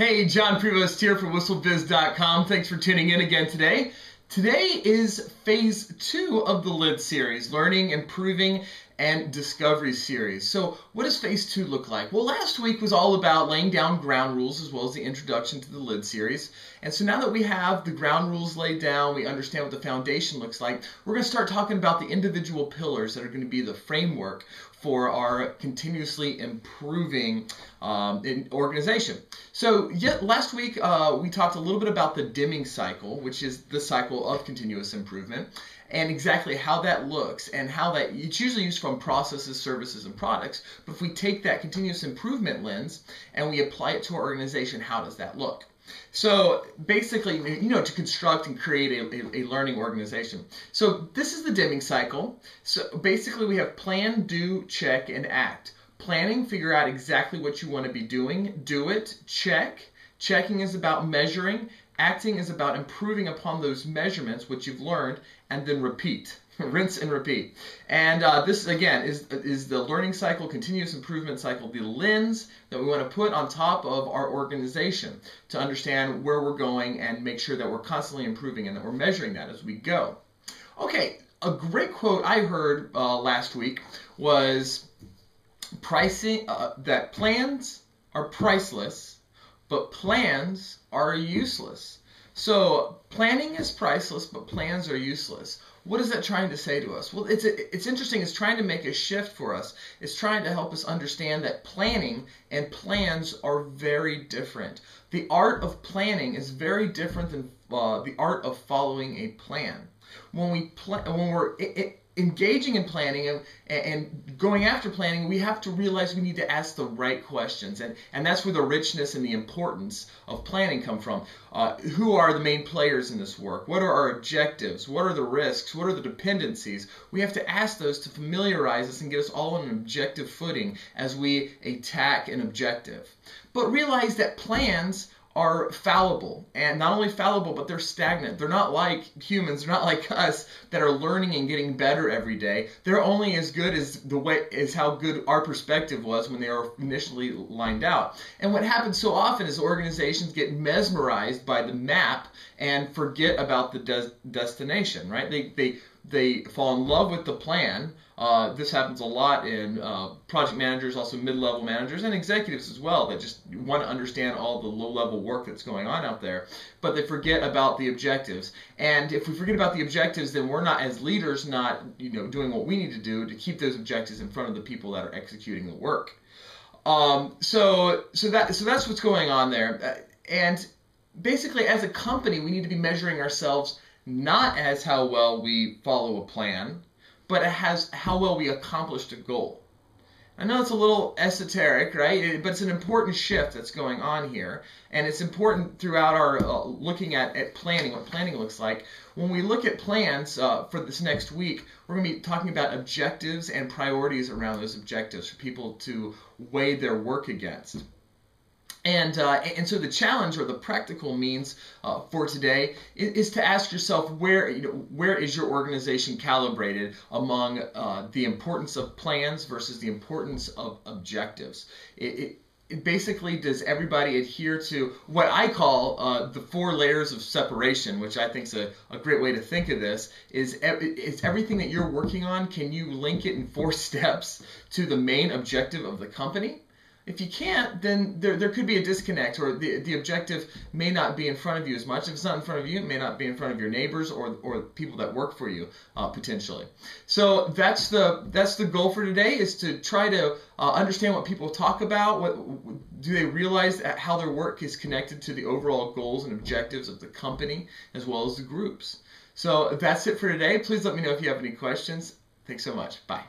Hey, John Prevost here from WhistleBiz.com. Thanks for tuning in again today. Today is phase 2 of the LID series, Learning, Improving, and Discovery series. So what does phase 2 look like? Well, last week was all about laying down ground rules as well as the introduction to the LID series. And so now that we have the ground rules laid down, we understand what the foundation looks like, we're going to start talking about the individual pillars that are going to be the framework for our continuously improving organization. So last week we talked a little bit about the dimming cycle, which is the cycle of continuous improvement, and exactly how that looks and how that it's usually used from processes, services, and products. But if we take that continuous improvement lens and we apply it to our organization, how does that look? So basically, to construct and create a learning organization. So this is the dimming cycle. So basically we have plan, do, check, and act. Planning, figure out exactly what you want to be doing. Do it, check. Checking is about measuring. Acting is about improving upon those measurements, which you've learned, and then repeat. Rinse and repeat. And this, again, is the learning cycle, continuous improvement cycle, the lens that we want to put on top of our organization to understand where we're going and make sure that we're constantly improving and that we're measuring that as we go. Okay, a great quote I heard last week was that plans are priceless, but plans are useless. So planning is priceless, but plans are useless. What is that trying to say to us? Well, it's interesting. It's trying to make a shift for us. It's trying to help us understand that planning and plans are very different. The art of planning is very different than the art of following a plan. When we're engaging in planning and going after planning, we have to realize we need to ask the right questions, and that's where the richness and the importance of planning come from. Who are the main players in this work? What are our objectives? What are the risks? What are the dependencies? We have to ask those to familiarize us and get us all on an objective footing as we attack an objective. But realize that plans are fallible, and not only fallible, but they're stagnant. They're not like humans. They're not like us that are learning and getting better every day. They're only as good as how good our perspective was when they were initially lined out. And what happens so often is organizations get mesmerized by the map and forget about the destination, right? They fall in love with the plan. This happens a lot in project managers, also mid-level managers, and executives as well, that just want to understand all the low-level work that's going on out there, but they forget about the objectives. And if we forget about the objectives, then we're not, as leaders, not doing what we need to do to keep those objectives in front of the people that are executing the work. So that's what's going on there. And basically, as a company, we need to be measuring ourselves not as how well we follow a plan, but as how well we accomplished a goal. I know it's a little esoteric, right? But it's an important shift that's going on here, and it's important throughout our looking at planning, what planning looks like. When we look at plans for this next week, we're going to be talking about objectives and priorities around those objectives for people to weigh their work against. And so the challenge or the practical means for today is to ask yourself where is your organization calibrated among the importance of plans versus the importance of objectives. It basically, does everybody adhere to what I call the 4 layers of separation, which I think is a great way to think of this, is everything that you're working on, can you link it in 4 steps to the main objective of the company? If you can't, then there could be a disconnect, or the objective may not be in front of you as much. If it's not in front of you, it may not be in front of your neighbors or people that work for you potentially. So that's the goal for today, is to try to understand what people talk about. Do they realize how their work is connected to the overall goals and objectives of the company as well as the groups? So that's it for today. Please let me know if you have any questions. Thanks so much. Bye.